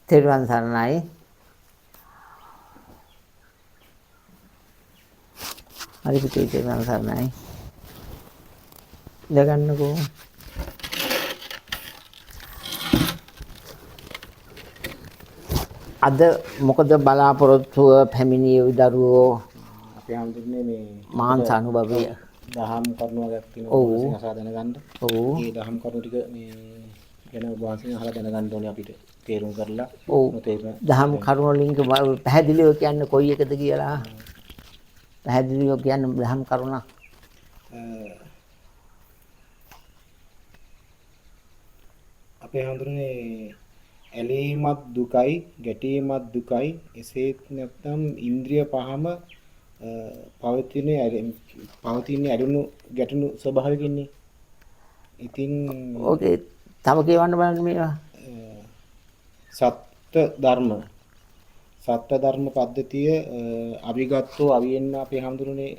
තෙරුවන් සරණයි. හරි පුතේ තෙරුවන් සරණයි. ඉඳගන්නකෝ. අද මොකද බලාපොරොත්තුව පැමිණිය දරුවෝ අපේ හඳුන්නේ මේ මාංශ අනුභවය දහම් කරුණු වර්ගයක් තියෙනවා අසා දැනගන්න. ඔව්. මේ දහම් කරුණු ටික මේ ගැන වාසියෙන් අහලා දැනගන්න ඕනේ අපිට තේරුම් කරලා. ඔව්. දහම් කරුණු වලින් පැහැදිලිව කියන්නේ කොයි එකද කියලා. පැහැදිලිව කියන්නේ දහම් කරුණ. අපේ හඳුන්නේ ඇලීමත් දුකයි ගැටීමත් දුකයි එසේත් නැත්නම් ඉන්ද්‍රිය පහම පවතින ඇලුණු ගැටුණු ස්වභාවයකින්නේ. ඉතින් ඕකේ තව කියවන්න බලන්න මේවා. සත්‍ය ධර්ම පද්ධතිය අවිගතෝ අවියෙන්න අපේ හඳුරන්නේ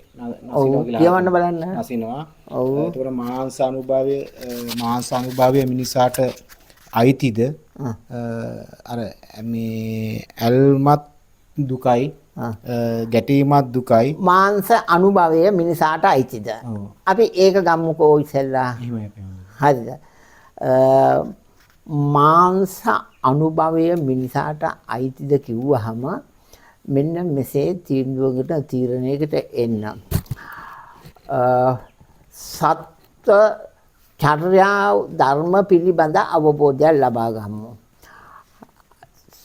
නසිනවා කියලා. කියවන්න බලන්න. නසිනවා. ඔව්. ඒතකොට මාංශ අනුභවය මිනිසාට අයිතිද? අර මේ ඇල්මත් දුකයි ගැටීමත් දුකයි. මාංශ අනුභවය මිනිසාට අයිතිද? අපි ඒක ගමුකෝ ඉස්සෙල්ලා. හරිද? මාංශ අනුභවය මිනිසාට අයිතිද කිව්වහම මෙන්න මෙසේ තීරණයකට එන්න. සත්‍ය චර්යා ධර්ම පිළිබඳ අවබෝධයක් ලබා ගමු.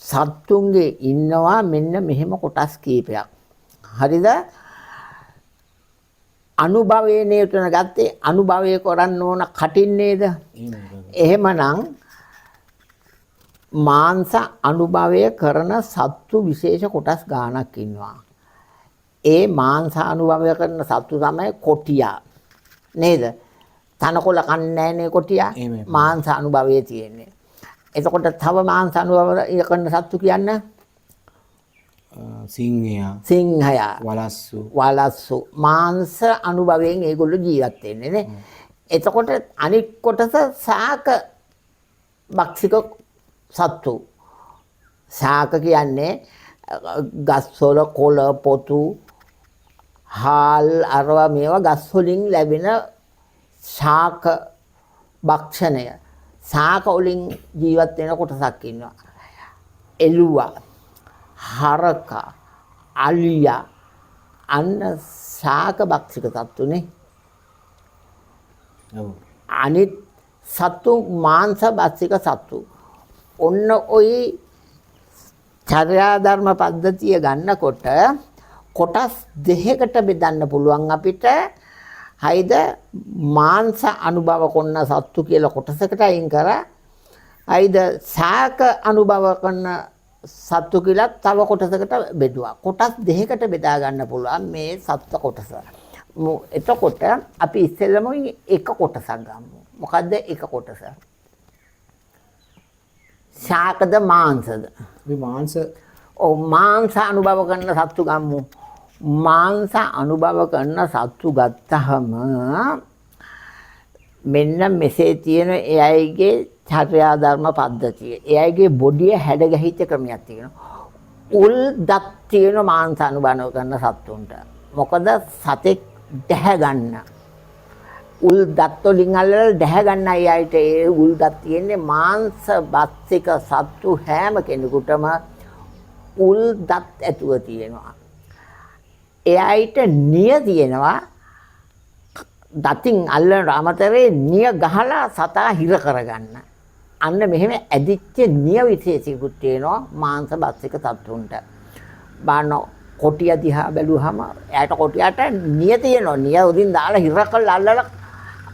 සත්තුන්ගේ ඉන්නවා මෙන්න මෙහෙම කොටස් කීපයක්. හරිද? අනුභවයේ නේතන ගත්තේ අනුභවය කරන්න ඕන කටින් නේද? එහෙමනම් මාංශ අනුභවය කරන සත්තු විශේෂ කොටස් ගාණක් ඉන්නවා. ඒ මාංශ අනුභවය කරන සත්තු තමයි කොටියා. නේද? තනකොළ කන්නේ නැනේ කොටියා. මාංශ අනුභවයේ තියෙන්නේ. එතකොට තව මාංශ අනුභවය කරන සත්තු කියන්නේ සිංහයා වලස්සු මාංශ අනුභවයෙන් ඒගොල්ලෝ ජීවත් වෙන්නේ නේ. එතකොට අනික් කොටස ශාක භක්ෂික සත්තු. ශාක කියන්නේ ගස්වල කොළ පොතු හාල් අරවා මේවා ගස් වලින් ලැබෙන ශාක භක්ෂණය. ශාක වලින් ජීවත් වෙන කොටසක් ඉන්නවා. එළුවා හරක අලියා අන්න ශාක භක්ෂික සත්තුනේ. ඔව්. අනිත් සත්තු මාංශ භක්ෂික සත්තු. ඔන්න ඔය චර්යා ධර්ම පද්ධතිය ගන්නකොට කොටස් දෙකකට බෙදන්න පුළුවන් අපිට. හයිද? මාංශ අනුභව කරන සත්තු කියලා කොටසකට අයින් කරා. හයිද? ශාක අනුභව කරන සත්තු කියලා තව කොටසකට බෙදුවා. කොටස් දෙකකට බෙදා ගන්න පුළුවන් මේ සත්ත්ව කොටස. එතකොට අපි ඉස්සෙල්ලම එක කොටසක් ගමු. මොකද්ද එක කොටස? ශාකද මාංශද? මේ මාංශ මාංශ අනුභව කරන සත්තු ගමු. මාංශ අනුභව කරන සත්තු ගත්තහම මෙන්න මෙසේ තියෙන එයයිගේ චර්යා ධර්ම පද්ධතිය. එයයිගේ බොඩිය හැඩ ගැහිච්ච ක්‍රමයක් තියෙනවා. උල් දත් තියෙන මාංශ අනුභව කරන සත්තුන්ට. මොකද සතෙක් දැහ ගන්න. උල් දත් වලින් අල්ලලා දැහ ගන්නයි අයිට ඒ උල් දත් තියෙන්නේ. මාංශ භක්ෂික සත්තු හැම කෙනෙකුටම උල් දත් ඇතුව තියෙනවා. එයාට නිය තියෙනවා. දතින් අල්ලන අමතරේ නිය ගහලා සතා හිර කරගන්න. අන්න මෙහෙම ඇදිච්ච නිය විශේෂිකුත් තියෙනවා මාංශ භක්ෂික සත්තුන්ට. බාන කොටිය දිහා බැලුවහම එයාට කොටියට නිය තියෙනවා. නිය උදින් දාලා හිර කරලා අල්ලලා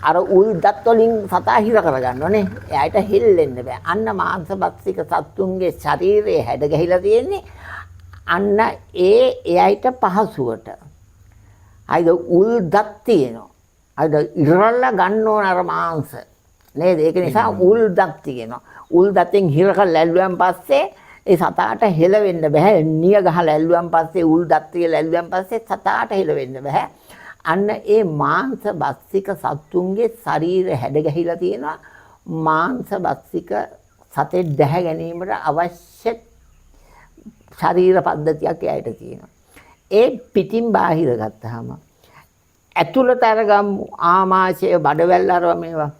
අර උල් දත් වලින් සතා හිර කරගන්නෝනේ. එයාට හෙල්ලෙන්න බෑ. අන්න මාංශ භක්ෂික සත්තුන්ගේ ශරීරයේ හැඩ ගැහිලා තියෙන්නේ අන්න එයාට පහසුවට. හයිද? උල් දත් තියෙනවා. හයිද? ඉරලා ගන්න ඕන අර මාංශ. නේද? ඒක නිසා උල් දත් තියෙනවා. උල් දතෙන් හිර කරලා ඇල්ලුවන් පස්සේ ඒ සතාට හෙලවෙන්න බෑ. නිය ගහලා ඇල්ලුවන් පස්සේ උල් දත් කියලා ඇල්ලුවන් පස්සේ සතාට හෙලවෙන්න බෑ. අන්න ඒ මාංශ භක්ෂික සත්තුන්ගේ ශරීර හැඩ ගැහිලා තියෙනවා මාංශ භක්ෂික සතේ දැහැ ගැනීමට අවශ්‍ය ශරීර පද්ධතියක් එයාට තියෙනවා. ඒ පිටින් බාහිර ගත්තාම ඇතුළත අරගමු ආමාශය බඩවැල් අරව මේවා.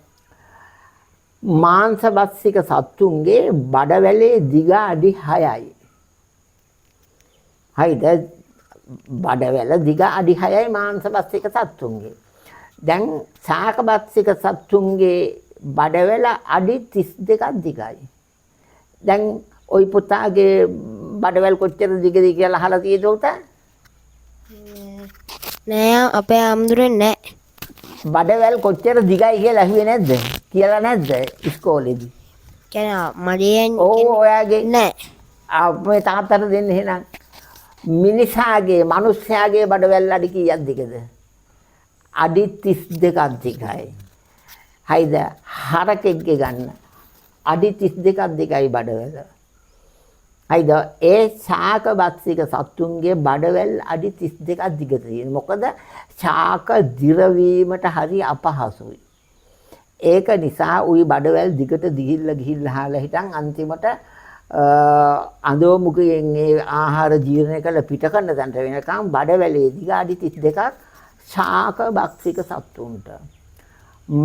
මාංශ බස්සික සත්තුන්ගේ බඩවැලේ දිග අඩි 6යි. හරිද? බඩවැල දිග අඩි 6යි මාංශ බස්සික සත්තුන්ගේ. දැන් ශාක බස්සික සත්තුන්ගේ බඩවැල අඩි 32ක් දිගයි. දැන් ওই පුතාගේ බඩවැල් කොච්චර දිගද කියලා අහලා තියෙද උතා? නෑ අපේ ආම්දුරෙන් නෑ. බඩවැල් කොච්චර දිගයි කියලා ඇහුවේ නැද්ද? කියලා නැද්ද ඉස්කෝලේදී? කියන්නේ මඩියෙන් ඕ ඔයාගේ නෑ. අපේ තාත්තට දෙන්න එහෙනම්. මිනිසාගේ මිනිස්යාගේ බඩවැල් අඩි කීයක් දිගද? අඩි 32ක් දිගයි. හයිද? හරකෙක්ගේ ගන්න. අඩි 32ක් දිගයි බඩවැල. හයිද? ඒ ශාක බක්සික සත්තුන්ගේ බඩවැල් අඩි 32ක් දිග තියෙනවා. මොකද ශාක දිරවීමට හරි අපහසුයි. ඒක නිසා උයි බඩවැල් දිගට ගිහිල්ලා හාලා හිටන් අන්තිමට අඳෝමුඛයෙන් ඒ ආහාර ජීර්ණය කළ පිට කරන තැනට වෙනකම් බඩවැලේ දිග අඩි 32ක් ශාක බක්සික සත්තුන්ට.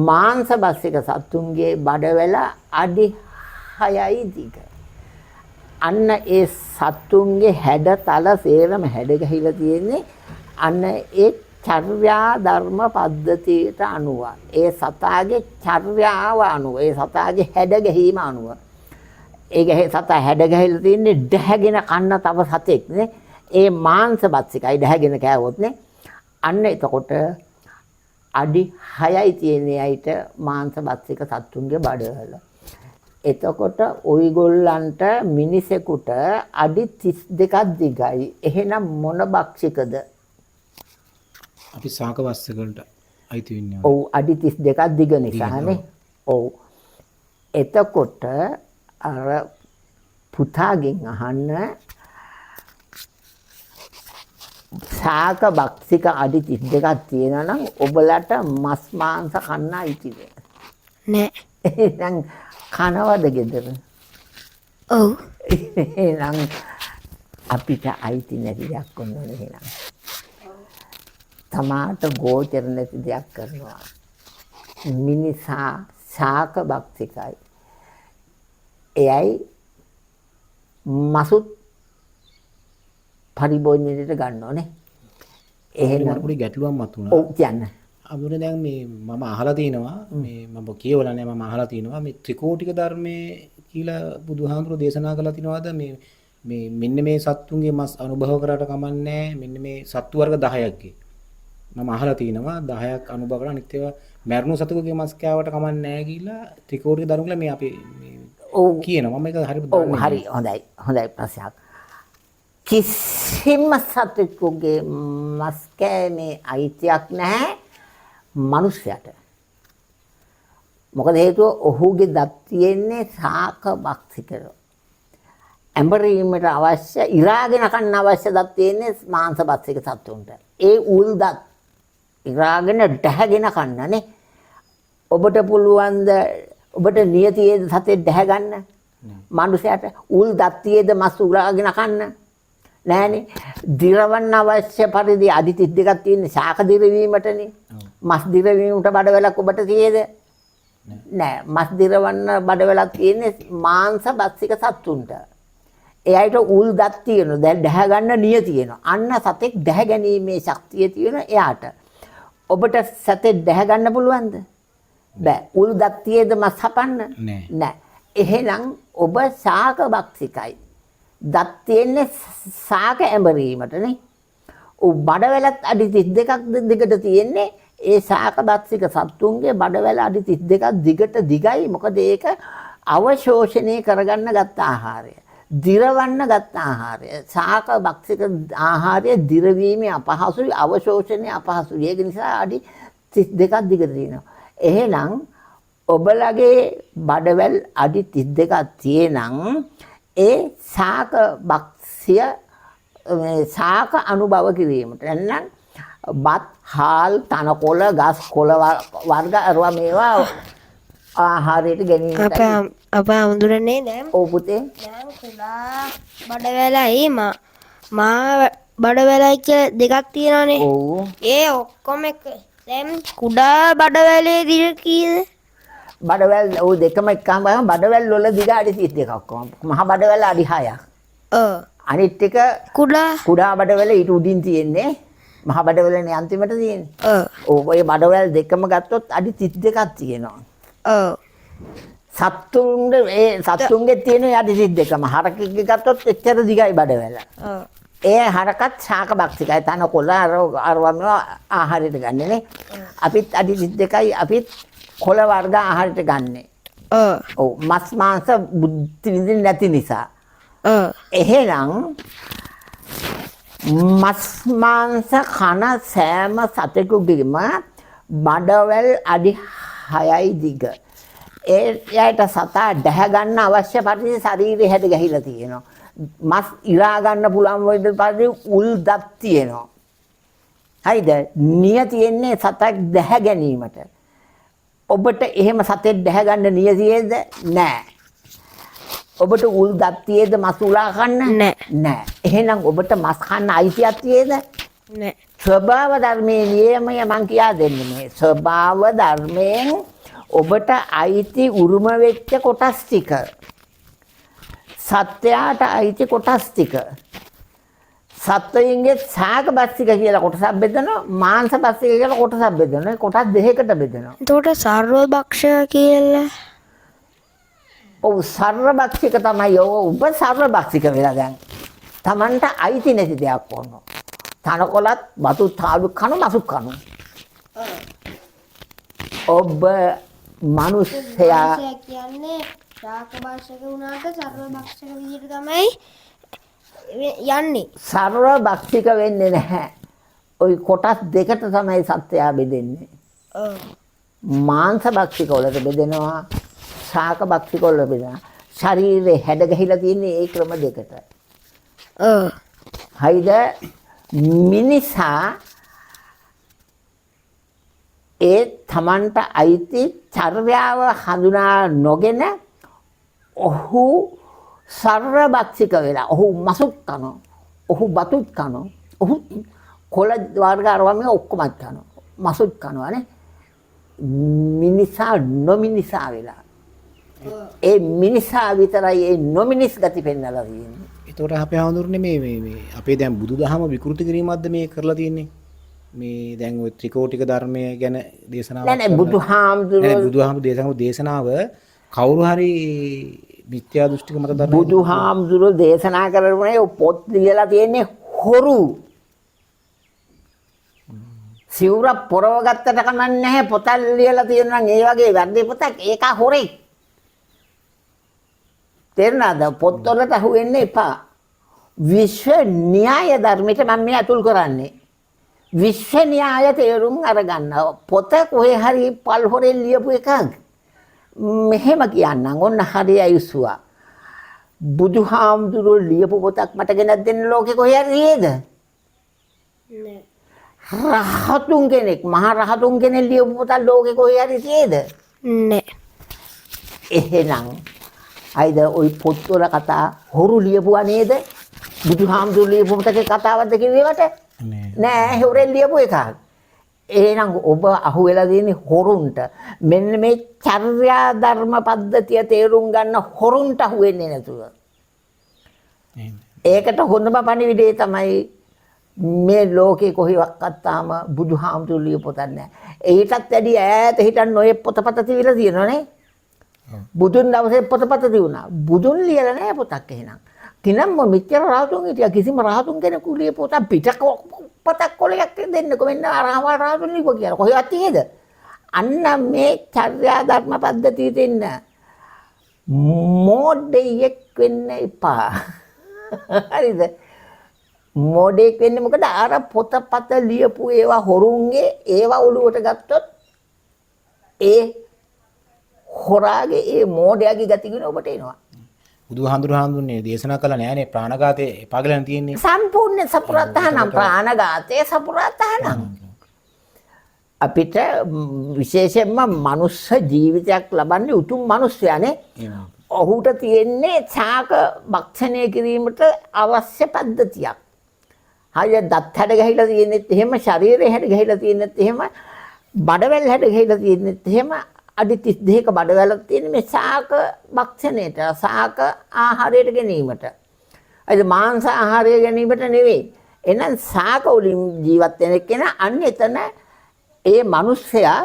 මාංශ බක්සික සත්තුන්ගේ බඩවැල අඩි 6යි දිග. අන්න ඒ සත්තුන්ගේ හැඩතල සේරම හැඩ ගහිලා තියෙන්නේ අන්න ඒ චර්යා ධර්ම පද්ධතියට අනුව. ඒ සතාගේ චර්යාව අනුව, ඒ සතාගේ හැඩ ගැහිම අනුව. ඒ සතා හැඩ ගැහිලා තින්නේ දැහැගෙන කන්න තව සතෙක් නේ. ඒ මාංශ බත්සිකයි දැහැගෙන කෑවොත් නේ. අන්න එතකොට අඩි 6යි තියෙන්නේ අයිට මාංශ බත්සික සත්තුන්ගේ බඩවැල. එතකොට ඔයගොල්ලන්ට මිනිසෙකුට අඩි 32ක් දිගයි. එහෙනම් මොන භක්ෂිකද? අපි ශාක වස්සකලට අයිති වෙන්නේ. ඔව් අඩි 32ක් දිග නිසානේ. ඔව්. එතකොට අර පුතාගෙන් අහන්න ශාක භක්ෂික අඩි 32ක් තියෙනවා නම් ඔබලට මස් මාංශ කන්න අයිතිද? නෑ. එහෙනම් කනවද ගෙදර? ඔව්. එහෙනම් අපිට අයිති නැති දෙයක් ඔන්නනේ එහෙනම්. තමාට ගෝචර නැති දෙයක් කරනවා. මිනිසා ශාක භක්ෂිකයි. එයයි මසුත් පරිභෝජනයට ගන්න ඕනේ. එහෙනම් පොඩි ගැටලුවක් මතුණා. ඔව් කියන්න. අමුනේ දැන් මේ මම අහලා තිනවා මේ මම කියවලා නැහැ මම අහලා තිනවා මේ ත්‍රිකෝටික ධර්මයේ කියලා බුදුහාමුදුරෝ දේශනා කළා තිනවාද මේ මෙන්න මේ සත්තුන්ගේ මස් අනුභව කරාට කමන්නේ මෙන්න මේ සත්තු වර්ග 10ක්ගේ මම අහලා තිනවා 10ක් අනුභව කරලා අනිත් ඒවා මරණු සතුකගේ මස් කෑවට කමන්නේ නැහැ කියලා ත්‍රිකෝටික ධර්ම කියලා මේ අපි ඔව් කියනවා මම ඒක හරියට ඔව් හරි හොඳයි ප්‍රශ්නයක්. කිසිම සතෙකුගේ මස් කෑමේ අයිතියක් නැහැ මනුස්සයට. මොකද හේතුව ඔහුගේ දත් තියෙන්නේ ශාක භක්ෂිකව. ඇඹරීමට අවශ්‍ය ඉරාගෙන කන්න අවශ්‍ය දත් තියෙන්නේ මාංශ භක්ෂික සත්තුන්ට. ඒ උල් දත් ඉරාගෙන දැහැගෙන කන්නනේ. ඔබට පුළුවන් ද ඔබට නියතියේ සතේ දැහැ ගන්න? මනුස්සයට උල් දත් තියේද මස් උරාගෙන කන්න? නෑනේ. දිරවන්න අවශ්‍ය පරිදි අඩි 32ක් තියෙන ශාක දිරවීමටනේ. මස් දිරවීමට බඩවැලක් ඔබට තියේද? නෑ. මස් දිරවන්න බඩවැලක් තියෙන්නේ මාංශ බස්සික සත්තුන්ට. එයාට උල් දත් තියෙනවා. දැන් දැහැ ගන්න නිය තියෙනවා. අන්න සතෙක් දැහැ ගැනීමේ ශක්තිය තියෙන එයාට. ඔබට සතෙක් දැහැ ගන්න පුළුවන්ද? බෑ. උල් දත් තියේද මස් හපන්න? නෑ. එහෙනම් ඔබ ශාක බක්සිකයි. දත් තියෙන්නේ ශාක ඇඹරීමටනේ. ඔව් බඩවැලත් අඩි 32ක් දිගට තියෙන්නේ ඒ ශාක බක්සික සත්තුන්ගේ බඩවැල අඩි 32ක් දිගයි. මොකද ඒක අවශෝෂණය කරගන්න ගත්ත ආහාරය. දිරවන්න ගත්ත ආහාරය. ශාක බක්සික ආහාරය දිරවීමේ අපහසුයි අවශෝෂණයේ අපහසුයි. ඒක නිසා අඩි 32ක් දිගට තියෙනවා. එහෙනම් ඔබලගේ බඩවැල් අඩි 32ක් තියෙනම් ඒ ශාක බක්සිය ශාක අනුභව කිරීමට නැත්නම් බත් හාල් තනකොළ ගස් කොළ වර්ග අරවා මේවා ආහාරයට ගැනීමට අපේ අමුදුරනේ දැන් ඔව් පුතේ. දැන් කුඩා බඩවැලයි මා බඩවැලයි කියලා දෙකක් තියෙනවානේ. ඔව්. ඒ ඔක්කොම එක දැන් කුඩා බඩවැලේ දිග කීයද? බඩවැල් ඔව් දෙකම එක්කම බලන්න බඩවැල් වල දිග අඩි 32ක් ඔක්කොම. මහා බඩවැල් අඩි 6ක්. ඔව්. අනිත් එක කුඩා කුඩා බඩවැල ඊට උඩින් තියෙන්නේ. මහා බඩවැලනේ අන්තිමට තියෙන්නේ. ඔව්. ඔව් ඔය බඩවැල් දෙකම ගත්තොත් අඩි 32ක් තියෙනවා. ඔව්. සත්තුන්ගේ තියෙන අඩි 32ම. හරකෙක්ගේ ගත්තොත් එච්චර දිගයි බඩවැල. ඔව්. ඒ හරකත් ශාක භක්තිකයි. තනකොළ අරවම ආහාරයට ගන්නනේ. අපිත් අඩි 32යි අපිත් කොළ වර්ග ආහාරයට ගන්නෙ. ඔව්. ඔව් මස් මාංශ බුද්ධ විඳින්න නැති නිසා. ඔව්. එහෙනම් මස් මාංශ කන සෑම සතෙකුගේම බඩවැල් අඩි 6යි දිග. එයාට සතා දැහ ගන්න අවශ්‍ය පරිදි ශරීරය හැද ගහිලා තියෙනවා. මස් ඉරා ගන්න පුළුවන් වගේ පරිදි උල් දත් තියෙනවා. හරිද? නිය තියෙන්නේ සතෙක් දැහ ගැනීමට. ඔබට එහෙම සතෙක් දැහ ගන්න නියතියේද? නෑ. ඔබට උල් දත් තියේද මස් උලා කන්න? නෑ. එහෙනම් ඔබට මස් කන්න අයිතියක් තියේද? නෑ. ස්වභාව ධර්මයේ නියමය මං කියා දෙන්නේ මේ. ස්වභාව ධර්මයෙන් ඔබට අයිති උරුම වෙච්ච කොටස් ටික. සත්‍යයට අයිති කොටස් ටික. සත්වයින්ගේ ශාක බස්තික කියලා කොටසක් බෙදෙනවා, මාංශ බස්තික කියලා කොටසක් බෙදෙනවා. කොටස් දෙකකට බෙදෙනවා. එතකොට සර්වභක්ෂ කියලා ඔව් සර්වභක්ෂික තමයි ඔබ සර්වභක්ෂික වෙලා දැන්. Tamanට අයිති නැති දෙයක් වුණා. තනකොළත් බතු තාඩු කන මසු කන. ඔබ මිනිස්සයා කියන්නේ ශාක භක්ෂක වුණාට සර්වභක්ෂක විදිහට තමයි යන්නේ. සර්වභක්ෂික වෙන්නේ නැහැ. ওই කොටස් දෙකට තමයි සත්‍යය බෙදෙන්නේ. ඔව්. මාංශ භක්ෂික වලට බෙදෙනවා, ශාක භක්ෂික වලට බෙදෙනවා. ශරීරේ හැඩ ගහිලා තියෙන්නේ ඒ ක්‍රම දෙකට. ඔව්. හයිද? මිනිසා ඒ තමන්ට අයිති චර්යාව හඳුනා නොගෙන ඔහු සර්වභක්ෂික වෙලා ඔහු මසුක් කනවා, ඔහු බතුත් කනවා, ඔහු කොළ වර්ග අරවම ඔක්කොමත් කනවා, මසුත් කනවානේ. මිනිසා නොමිනිසා වෙලා ඒ මිනිසා විතරයි ඒ නොමිනිස් ගති පෙන්නලා තියෙන්නේ. ඒතකොට අපේ හඳුරන්නේ මේ අපේ දැන් බුදුදහම විකෘති කිරීමක්ද මේ කරලා තියෙන්නේ? මේ දැන් ওই ත්‍රිකෝටික ධර්මය ගැන දේශනාවක් නෑ නෑ බුදුහාමුදුරුවෝ දේශනාව කවුරු හරි මිත්‍යා දෘෂ්ටික මත ධර්ම බුදුහාමුදුරුවෝ දේශනා කරන්නේ පොත් ලියලා තියෙන්නේ හොරු. සිවුර පොරව ගත්තට කමක් නැහැ පොතක් ලියලා තියෙනවා නම් ඒ වගේ වැරදි පොතක් ඒක හොරෙක්. තේරුණාද? පොත්වලට අහු වෙන්න එපා. විශ්ව න්‍යාය ධර්මයට මම මේ අතුල් කරන්නේ. විශ්ව න්‍යාය තේරුම් අරගන්න. පොත කොහේ හරි පල් හොරෙන් ලියපු එකක්. මෙහෙම කියන්නම් ඔන්න හරි අයුසුවා. බුදුහාමුදුරුවෝ ලියපු පොතක් මට ගෙනත් දෙන්න ලෝකේ කොහේ හරි නේද? නෑ. රහතුන් කෙනෙක් මහා රහතුන් කෙනෙක් ලියපු පොතක් ලෝකේ කොහේ හරි තියෙද? නෑ. එහෙනම් අයිද ওই පොත්වල කතා හොරු ලියපුවා නේද? බුදුහාමුදුරුවෝ ලියපු පොතේ කතාවක්ද කිව්වට? නෑ හොරෙන් ලියපු එකක්. එහෙනම් ඔබ අහුවෙලා තියෙන්නේ හොරුන්ට. මෙන්න මේ චර්යා ධර්ම පද්ධතිය තේරුම් ගන්න හොරුන්ට අහුවෙන්නේ නැතුව. ඒකට හොඳම පණිවිඩය තමයි මේ ලෝකේ කොහෙවත් තාම බුදුහාමුදුරුවෝ ලියපු පොතක් නැහැ. ඊටත් වැඩි ඈත හිටන් ඔය පොතපත තියලා තියෙනවනේ. බුදුන් දවසේ පොතපත තියුණා. බුදුන් ලියලා නැහැ පොතක් එහෙනම්. කිනම් මෙච්චර රහතුන් හිටියා කිසිම රහතුන් කෙනෙකු ලියපු පොතක් පිටක පොතක් කොලයක් දෙන්නකො මෙන්න අරහවල් රහතුන් ලියපුවා කියලා. කොහෙවත් තියෙද? අන්න මේ චර්යා ධර්ම පද්ධතිය දෙන්න. මොඩෙක් වෙන්න එපා. හරිද? මොඩෙක් වෙන්නේ මොකද? අර පොතපත ලියපු ඒවා හොරුන්ගේ ඒවා ඔලුවට ගත්තොත් ඒ හොරාගේ ඒ මොඩයාගේ ගති ගුණ ඔබට එනවා. බුදුහාඳුරන්නේ දේශනා කළා නෑනේ ප්‍රාණඝාතේ එපා කියලා තියෙන්නේ. සම්පූර්ණ සපුරාතහනම් ප්‍රාණඝාතේ සපුරාතහනම්. අපිට විශේෂයෙන්ම මනුස්ස ජීවිතයක් ලබන්නේ උතුම් මිනිස්සයානේ. ඔහුට තියෙන්නේ ශාක භක්ෂණය කිරීමට අවශ්‍ය පද්ධතියක්. හරිය දත් හැඩ ගහලා තියෙනෙත් එහෙම, ශරීරය හැඩ ගහලා තියෙනෙත් එහෙම, බඩවැල් හැඩ ගහලා තියෙනෙත් එහෙම, අඩි 32ක බඩවැලක් තියෙන මේ ශාක භක්ෂණයට, ශාක ආහාරයට ගැනීමට. අද මාංශ ආහාරය ගැනීමට නෙවෙයි. එහෙනම් ශාක වලින් ජීවත් වෙන කෙනා අන්න එතන ඒ මිනිස්සයා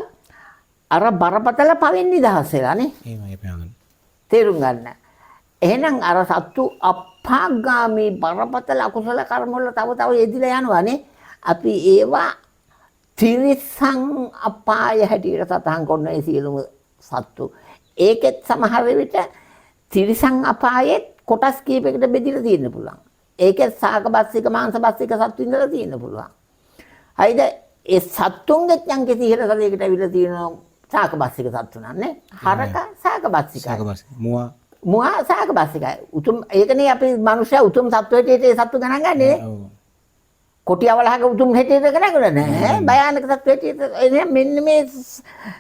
අර බරපතල පවෙන් නිදහස් වෙලානේ. එහෙමයි පැහැදිලි. තේරුම් ගන්න. එහෙනම් අර සත්තු අපාගාමී බරපතල අකුසල කර්ම වල තව යෙදිලා යනවානේ. අපි ඒවා තිරිසන් අපාය හැටියට සතහන් කරන ඒ සියලුම සත්තු. ඒකෙත් සමහර විට තිරිසන් අපායෙත් කොටස් කීපයකට බෙදලා තියෙන්න පුළුවන්. ඒකෙත් ශාකබස්සික මාංශබස්සික සත්තු ඉඳලා තියෙන්න පුළුවන්. හරිද? ඒ සත්තුන්ගෙත් යම් කිසි ඉහළතලයකට අවිලා තියෙනවා ශාකබස්සික සත්තු නන්නේ. හරක ශාකබස්සිකයි. ශාකබස්සික. මුවා ශාකබස්සිකයි. උතුම් ඒකනේ අපි මිනිස්සු උතුම් සත්තු හැටියට ඒ සත්තු ගණන් ගන්නේ. ඔව්. කොටියවලහක උතුම් හැටියට ගණන් ගන්න නෑ. භයානක සත්තු හැටියට මෙන්න මේ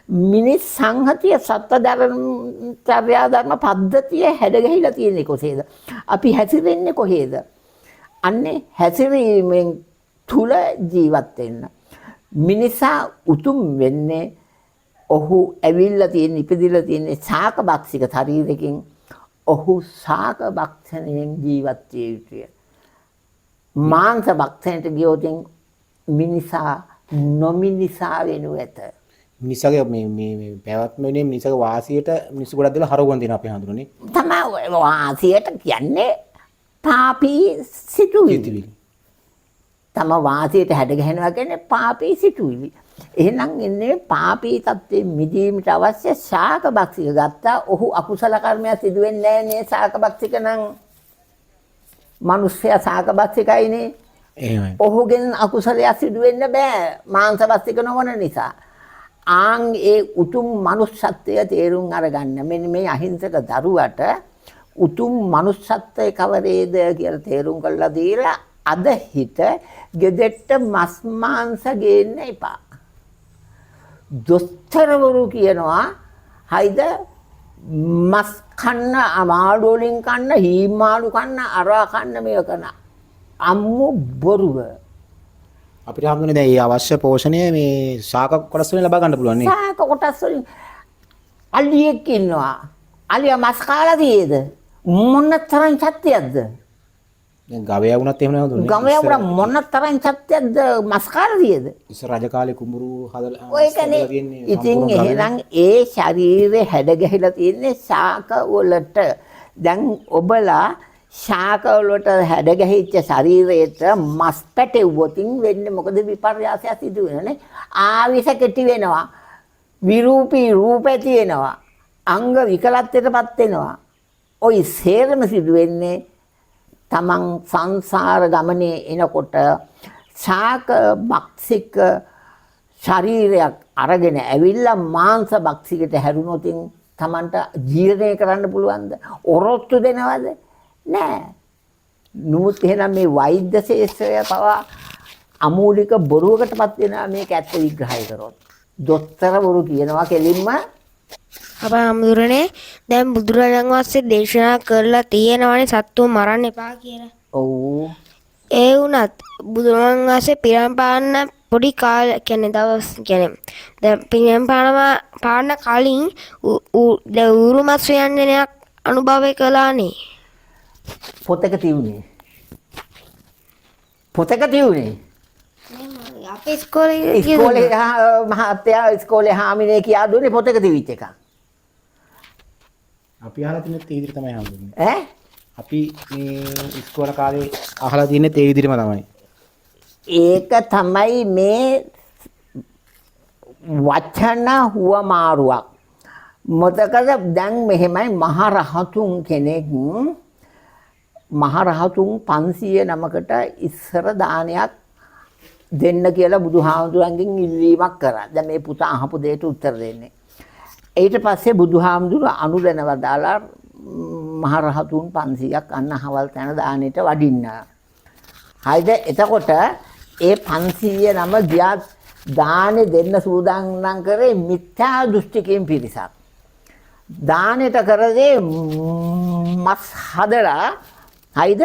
මිනිස් සංහතිය සත්ත්වචර්යා ධර්ම පද්ධතිය හැඩගැහිලා තියෙන්නේ කොහේද? අපි හැසිරෙන්නේ කොහේද? අන්නේ හැසිරීමෙන් තුල ජීවත් වෙන්න. මිනිසා උතුම් වෙන්නේ ඔහු ඇවිල්ලා තියෙන ඉපදිලා තියෙන ශාක භක්ෂික ශරීරයෙන් ඔහු ශාක භක්ෂණයෙන් ජීවත් විය යුතුය. මාංශ භක්ෂණයට ගියොත් මිනිසා නොමිනිසා වෙනු ඇත. මිනිසාගේ මේ පැවැත්ම වෙනේ මිනිසාගේ වාසියට මිනිස්සු ගොඩක් දෙලා හරවගෙන තියෙනවා අපි හඳුනන්නේ. තමයි වාසියට කියන්නේ පාපී සිතුවිලි. තම වාසියට හැඩ ගැහෙනවා කියන්නේ පාපී සිතුවිලි. එහෙනම් ඉන්නේ පාපී තත්ත්වයෙන් මිදීමට අවශ්‍ය ශාක භක්ෂික ගත්තා. ඔහු අකුසල කර්මයක් සිදු වෙන්නේ නැහැ නේ ශාක භක්ෂික නම්. මිනිස්සයා ශාක භක්ෂිකයිනේ. එහෙමයි. ඔහුගෙන් අකුසලයක් සිදු වෙන්න බෑ මාංශ භක්ෂික නොවන නිසා. ආන් ඒ උතුම් මනුෂ්‍යත්වය තේරුම් අරගන්න. මෙන්න මේ අහිංසක දරුවට උතුම් මනුෂ්‍යත්වය කවරේද කියලා තේරුම් කරලා දීලා අද හිත ගෙදෙට්ට මස් මාංශ ගේන්න එපා. දොස්තරවරු කියනවා හයිද මස් කන්න අමාඩු වලින් කන්න හීමාළු කන්න අරවා කන්න මේක කරන අම්මු බොරුව. අපිට හම්බුනේ දැන් මේ අවශ්‍ය පෝෂණය මේ ශාක කොටස් වලින් ලබා ගන්න පුළුවන් නේ. ශාක කොටස් වලින් අලියෙක් ඉන්නවා. අලියා මස් කාලා තියේද? මොන තරම් ශක්තියක්ද? දැන් ගවයා වුණත් එහෙම නෑ හඳුනන්නේ. ගවයා වුණා මොන තරම් ශක්තියක්ද මස් කාලා තියේද? ඉස්සර රජ කාලේ කුඹුරු හදලා ඔයකනේ ඉතින් එහෙනම් ඒ ශරීරේ හැඩ ගැහිලා තියෙන්නේ ශාක වලට. දැන් ඔබලා ශාක වලට හැඩ ගැහිච්ච ශරීරයට මස් පැටෙව්වොතින් වෙන්නේ මොකද විපර්යාසයක් සිදු වෙනනේ. ආවිස කෙටි වෙනවා. විරූපී රූපේ තියෙනවා. අංග විකලත්වයටපත් වෙනවා. ওই සේරම සිදු වෙන්නේ තමන් සංසාර ගමනේ එනකොට ශාක භක්ෂික ශරීරයක් අරගෙන ඇවිල්ලා මාංශ භක්ෂිකට හැරුණොත් තමන්ට ජීර්ණය කරන්න පුළුවන්ද? ඔරොත්තු දෙනවද? නෑ. නමුත් එහෙනම් මේ වෛද්‍ය ශාස්ත්‍රය පවා අමූලික බොරුවකටපත් වෙනවා මේක ඇත්ත විග්‍රහය කරොත්. දොස්තරවරු කියනවා කෙලින්ම අපේ හාමුදුරනේ දැන් බුදුරජාණන් වහන්සේ දේශනා කරලා තියෙනවානේ සත්තු මරන්න එපා කියලා. ඔව්. ඒ වුණත් බුදුරජාණන් වහන්සේ පිරම් පාන්න පොඩි කාලේ කියන්නේ දවස් කියන්නේ දැන් පිරම් පාන්න කලින් උරුමස් ව්‍යංජනයක් අනුභවය කළානේ. පොතක තියුනේ. පොතක තියුනේ. අපේ ඉස්කෝලේ ඉස්කෝලේ මහත්තයා ඉස්කෝලේ හාමිනේ කියා දුන්නේ පොතක තිවිච්ච එක. අපි අහලා තියෙන තේ විදිහට තමයි හම්බුනේ. ඈ? අපි මේ ඉස්කෝල කාලේ අහලා තියෙන තේ විදිහටම තමයි. ඒක තමයි මේ වචන හුවමාරුවක්. මොකද දැන් මෙහෙමයි මහරහතුන් කෙනෙක් මහරහතුන් 500 නමකට ඉස්සර දානයක් දෙන්න කියලා බුදුහාමුදුරන්ගෙන් ඉල්ලීමක් කරා. දැන් මේ පුතා අහපු දෙයට උත්තර දෙන්නේ. ඊට පස්සේ බුදුහාමුදුර අනුදැනව දාලා මහරහතුන් 500ක් අන්න හවල් තැන දානෙට වඩින්න. හරිද? එතකොට ඒ 500 නම ගියා දානෙ දෙන්න සූදානම් කරේ මිත්‍යා දෘෂ්ටිකයෙන් පිරිසක්. දානෙට කරදේ මස් හදලා හයිද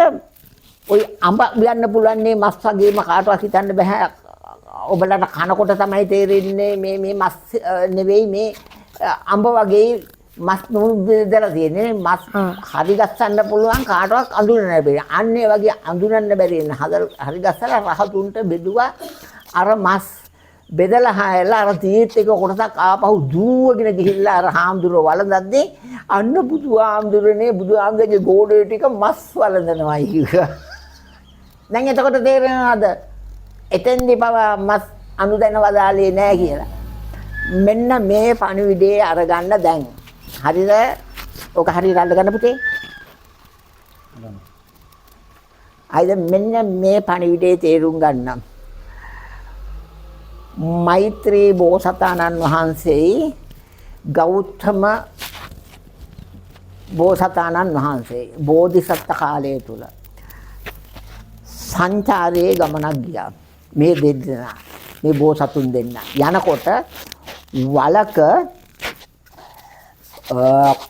ඔය අඹ ගන්න පුළුවන් නේ මස් වගේම කාටවත් හිතන්න බෑ. ඔබලට කනකොට තමයි තේරෙන්නේ මේ මස් නෙවෙයි මේ අඹ වගේ මස් නුඹදලා තියෙන්නේ. මස් හරි ගස්සන්න පුළුවන් කාටවත් අඳුරන්න බැරි. අන්න ඒ වගේ අඳුරන්න බැරි වෙන හරි ගස්සලා රහතුන්ට බෙදුවා අර මස් බෙදලා හැලා අර තීත් එක කොටසක් ආපහු දුවගෙන ගිහිල්ලා අර හාමුදුරුව වළඳද්දී අන්න බුදුහාමුදුරනේ ගෝඩේ ටික මස් වළඳනවායි කිව්වා. දැන් එතකොට තේරෙනවද? එතෙන්දි පව මස් අනුදැනවදාලේ නෑ කියලා. මෙන්න මේ පණිවිඩේ අරගන්න දැන්. හරිද? ඔක හරියට අල්ලගන්න පුතේ. අයිද මෙන්න මේ පණිවිඩේ තේරුම් ගන්න. මෛත්‍රී බෝසතාණන් වහන්සේ ගෞතම බෝසතාණන් වහන්සේ බෝධිසත්ව කාලය තුල සංචාරයේ ගමනක් ගියා. මේ දෙන්නා මේ බෝසතුන් දෙන්න යනකොට වලක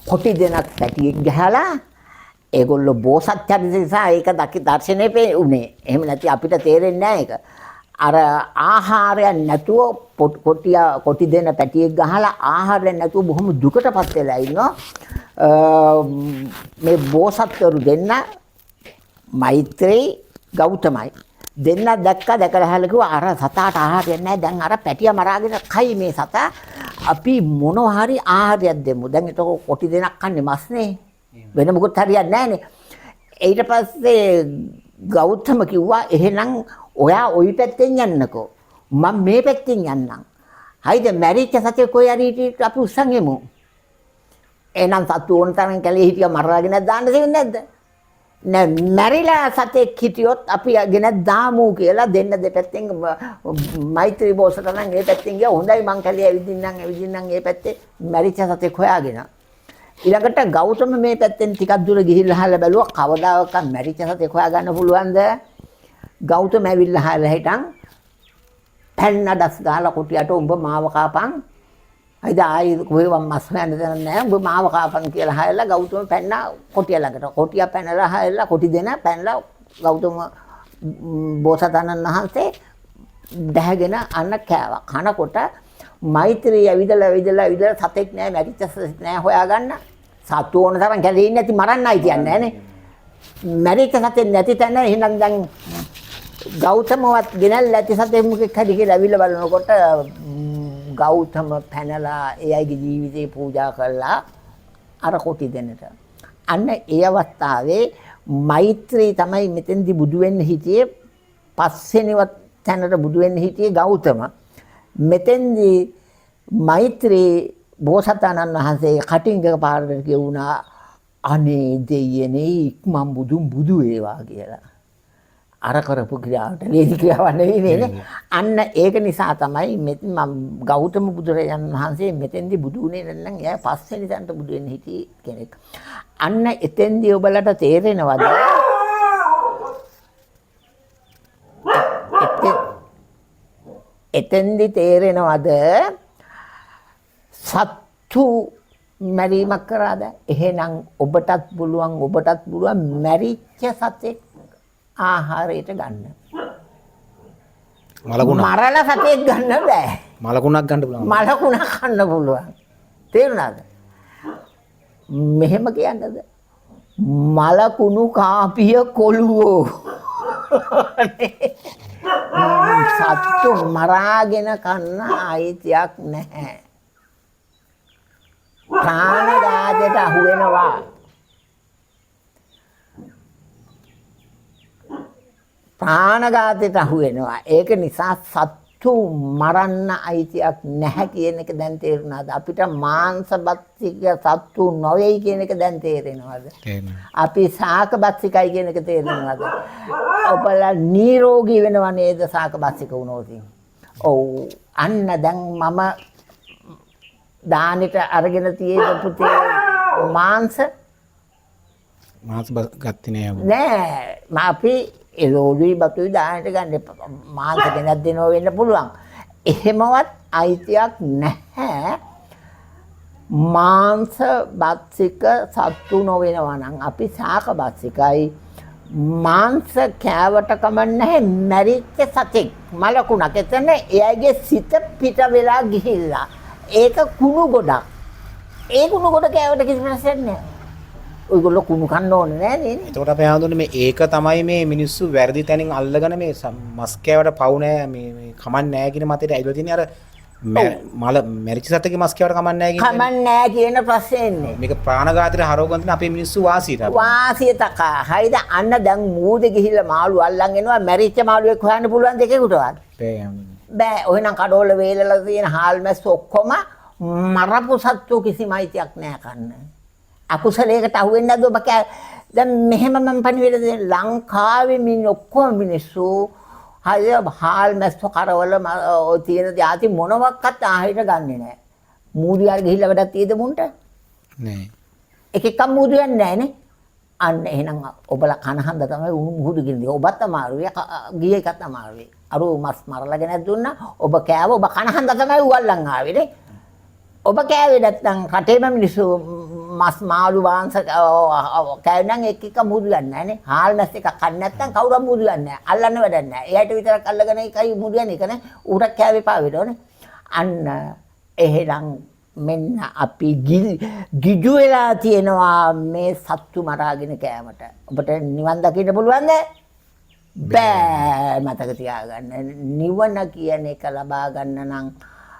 කොටි දෙනක් පැටියෙක් ගහලා ඒගොල්ලෝ බෝසත් චරිත නිසා ඒක දර්ශනේ උනේ. එහෙම නැති අපිට තේරෙන්නේ නැහැ ඒක. අර ආහාරයක් නැතුව කොටි දෙන පැටියෙක් ගහලා ආහාරයක් නැතුව බොහොම දුකටපත් වෙලා ඉන්නවා. මේ බෝසත්වරු දෙන්න මෛත්‍රී ගෞතමයි දෙන්න දැකලා හැලකුවා අර සතාට ආහාරයක් නැහැ. දැන් අර පැටියා මරාගෙන කයි මේ සතා. අපි මොනවා හරි ආහාරයක් දෙමු. දැන් ඒක කොටි දෙනක් කන්නේ මස්නේ. වෙන මොකුත් හරියන්නේ නැහනේ. ඊට පස්සේ ගෞතම කිව්වා එහෙනම් ඔයා ওই පැත්තෙන් යන්නකෝ. මම මේ පැත්තෙන් යන්නම්. හයිද මැරිච්ච සතේ කොයි හරි හිටියට අපි උස්සන් යමු. එහෙනම් සතු ඕන තරම් කැලේ හිටියා මරාගෙන දාන්න දෙන්නේ නැද්ද? නෑ මැරිලා සතෙක් හිටියොත් අපි ගෙන දාමු කියලා දෙන්න දෙපැත්තෙන් මෛත්‍රී බෝසතාණන් මේ පැත්තෙන් ගියා. හොඳයි මං කැලේ ඇවිදින්නම් මේ පැත්තේ මැරිච්ච සතෙක් හොයාගෙන. ඊළඟට ගෞතම මේ පැත්තෙන් ටිකක් දුර ගිහිල්ලා අහලා බැලුවා කවදාවත් මැරිච්ච සතෙක් හොයාගන්න පුළුවන්ද? ගෞතම ඇවිල්ලා අහලා හිටන් පැන්න ඩස් ගාලා කුටියට උඹ මාව කාපන්. අයිද ආයි කොහෙවත් මස් හොයන්න දෙන්නේ නැහැ. උඹ මාව කාපන් කියලා අහලා ගෞතම පැන්න කොටිය ළඟට. කොටිය පැනලා අහලා කොටි දෙන පැනලා ගෞතම බෝසතාණන් වහන්සේ දැහැගෙන අන්න කෑවා. කනකොට මෛත්‍රී ඇවිදලා සතෙක් නෑ මැරිච්ච සතෙක් නෑ හොයාගන්න. සතු ඕන තරම් කැලේ ඉන්නේ නැති මරන්නයි කියන්නේ නෑනේ. මැරිච්ච සතෙක් නැති තැන එහෙනම් දැන් ගෞතමවත් ගෙනල්ලා ඇති සතෙක් මොකෙක් හරි කියලා ඇවිල්ලා බලනකොට ගෞතම පැනලා එයාගේ ජීවිතේ පූජා කළා අර කොටි දෙන්නට. අන්න ඒ අවස්ථාවේ මෛත්‍රී තමයි මෙතෙන්දි බුදු වෙන්න හිටියේ. පස්සෙනිවත් තැනට බුදු වෙන්න හිටියේ ගෞතම. මෙතෙන්දී මෛත්‍රී බෝසතාණන් වහන්සේ කටින් එකපාරට කියුණා අනේ දෙයනේ ඉක්මන් බුදු වේවා කියලා. අර කරපු ක්‍රියාවට ලේසි ක්‍රියාවක් නෙවෙයි. අන්න ඒක නිසා තමයි මම ගෞතම බුදුරජාණන් වහන්සේ මෙතෙන්දී බුදු වුණේ නැත්නම් එයා පස්වෙනි තැනට බුදු වෙන්න හිටියේ කෙනෙක්. අන්න එතෙන්දී ඔබලට තේරෙනවද? එතෙන්දි තේරෙනවද සත්තු මැරීමක් කරාද? එහෙනම් ඔබටත් පුළුවන් මැරිච්ච සතෙක් ආහාරයට ගන්න. මරලා සතෙක් ගන්න බෑ. මලකුණක් ගන්න පුළුවන්. මලකුණක් ගන්න පුළුවන්. තේරුණාද? මෙහෙම කියන්නද? මලකුණු කාපිය කොළුවෝ. සත්තු මරාගෙන කන්න අයිතියක් නැහැ. ප්‍රාණඝාතයට අහු වෙනවා. ප්‍රාණඝාතයට අහු වෙනවා. ඒක නිසා සත්තු මරන්න අයිතියක් නැහැ කියන එක දැන් තේරුණාද? අපිට මාංශබත්තික සත්තු නොවේයි කියන එක දැන් තේරෙනවද? අපි ශාකබත්තිකයි කියන එක තේරෙනවද? ඔබලා නිරෝගී වෙනව නේද ශාකබත්තික වුණොත්? ඔව්. අන්න දැන් මම දානෙට අරගෙන තියෙන පුතේ මාංශ ගත්තේ නෑ. අපි එළෝලුයි බතුයි දානෙට ගන්න මාංශ ගෙනත් දෙනවා වෙන්න පුළුවන්. එහෙමවත් අයිතියක් නැහැ. මාංශ බත්සික සත්තු නොවෙනවා නම් අපි ශාක බත්සිකයි. මාංශ කෑවට කමක් නැහැ මැරිච්ච සතෙක් මලකුණක්. එතන එයාගේ සිත පිට වෙලා ගිහිල්ලා. ඒක කුණු ගොඩක්. ඒ කුණු ගොඩ කෑවට කිසි ප්‍රශ්නයක් නැහැ. ඔයගොල්ලෝ කුණු කන්න ඕනේ නෑ නේද? එතකොට අපි හඳුන්නේ මේ ඒක තමයි මේ මිනිස්සු වැරදි තැනින් අල්ලගෙන මේ මස් කෑවට පව් නෑ මේ කමන්නේ නෑ කියන මතයට ඇවිල්ලා තියෙන්නේ අර මල මැරිච්ච සතෙක්ගේ මස් කෑවට කමන්නේ නෑ කියන කමන්නේ නෑ කියන ප්‍රශ්නේ එන්නේ. මේක ප්‍රාණඝාතයට හරවගෙන තියෙන අපේ මිනිස්සු වාසියට. වාසිය තකා. හරිද? අන්න දැන් මූදේ ගිහිල්ලා මාළු අල්ලන් එනවා මැරිච්ච මාළුවෙක් හොයන්න පුළුවන් දෙකේකටවත්. බෑ හඳුන්නේ. බෑ. ඔයනම් කඩෝල වේලලා තියෙන හාල් මැස් ඔක්කොම මරපු සත්තු කිසිම අයිතියක් නෑ කන්න. අකුසලයකට අහුවෙන්නේ නැද්ද ඔබ දැන් මෙහෙම මම පණිවිඩ දෙන්නේ ලංකාවේ මින් ඔක්කොම මිනිස්සු හරිය හාල් මැස්ස කරවල තියෙන જાති මොනවත් ආහිට ගන්නෙ නැහැ. මූදියාර ගිහිල්ලා වැඩක් තියෙද මුන්ට? නෑ. එක එකක් මූදියන්නේ නැහනේ. අන්න එහෙනම් ඔබලා කනහඳ තමයි උණු මුහුදු ගින්දේ. ඔබත් අමාරුයි ගිය එකත් අමාරුයි. අර මස් මරලාගෙන දුන්නා ඔබ කෑව ඔබ කනහඳ තමයි උවල්ලන් ආවේ නේ. ඔබ කෑවේ නැත්නම් රටේම මිනිස්සු මස් මාළු මාංශ කෑනනම් එක එක මුදුයන්නේ නැහනේ. හාල් මැස් එකක් කන්නේ නැත්නම් කවුරුම මුදුයන්නේ නැහැ. අල්ලන්න වැඩක් නැහැ. එයාට විතරක් අල්ලගෙන එකයි මුදුයන්නේ එක නේ. ඌට කෑවේ පාවෙට ඕනේ. අන්න එහෙනම් මෙන්න අපි ගිජු වෙලා තියෙනවා මේ සත්තු මරාගෙන කෑමට. ඔබට නිවන් දකින්න පුළුවන්ද? බෑ. මතක තියාගන්න. නිවන කියන එක ලබා ගන්න නම්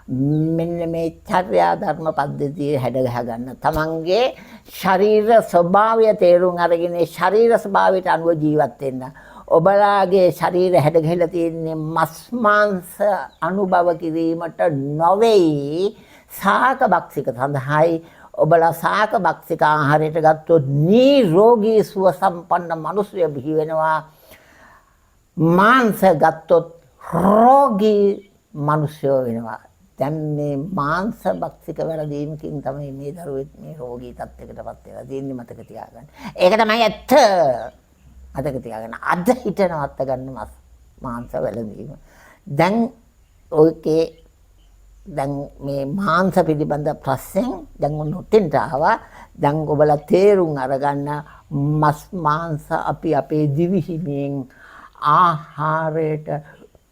මෙන්න මේ චර්යා ධර්ම පද්ධතිය හැඩ ගහ ගන්න. තමන්ගේ ශරීර ස්වභාවය තේරුම් අරගෙන ශරීර ස්වභාවයට අනුව ජීවත් වෙන්න. ඔබලාගේ ශරීර හැඩ ගහලා තියෙන්නේ මස් මාංශ අනුභව කිරීමට නොවේයි. ශාක බක්සික සඳහායි. ඔබලා ශාක බක්සික ආහාරයට ගත්තොත් නිරෝගී සුව සම්පන්න මිනිසෙ බිහි වෙනවා. මාංශ ගත්තොත් රෝගී මිනිසෙ වෙනවා. දැන් මේ මාංශ බක්සික වැරදීමකින් තමයි මේ දරුවෙක් මේ රෝගී තත්යකටපත් වෙලා තියෙන්නේ. මතක තියාගන්න. ඒක තමයි ඇත්ත. මතක තියාගන්න. අද හිට නවත්ත ගන්න මාංශ වැළඳීම. දැන් ඔයකේ දැන් මේ මාංශ පිළිබඳ ප්‍රශ්නෙන් දැන් ඔතෙන්ට ආවා. දැන් ඔබලා තේරුම් අරගන්න මස් මාංශ අපි අපේ දිවිහිමියෙන් ආහාරයට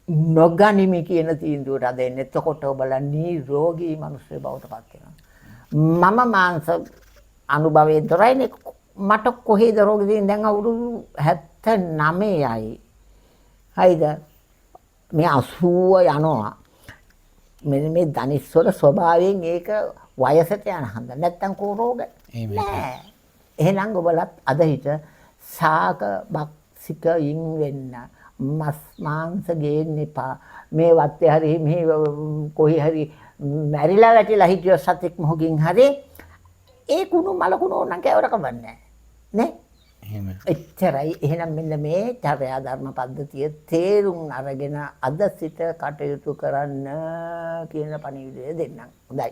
නොගනිමි කියන තීන්දුවට අද එන්නේ. එතකොට ඔබලා නිරෝගී මිනිස්සු බවට පත් වෙනවා. මම මාංශ අනුභවයෙන් තොරයිනේ. මට කොහේද රෝග තියෙන්නේ? දැන් අවුරුදු 79යි. හයිද? මේ 80 යනවා. මෙන්න මේ ධනිස්වර ස්වභාවයෙන් ඒක වයසට යන හන්ද. නැත්තම් කෝ රෝග නෑ. එහෙනම් ඔබලත් අද හිට ශාක බක්සිකයින් වෙන්න. මස් මාංශ ගේන්න එපා. මේ වත්තේ හරි මේ කොහේ හරි මැරිලා වැටිලා හිටිය සතෙක් මොහොකින් හරි ඒ කුණු මල කුණු ඕනනම් කෑවට කමන්නේ නේ. එහෙම. එච්චරයි. එහෙනම් මෙන්න මේ චර්යා ධර්ම පද්ධතිය තේරුම් අරගෙන අද සිට කටයුතු කරන්න කියන පණිවිඩය දෙන්නම්. හොඳයි.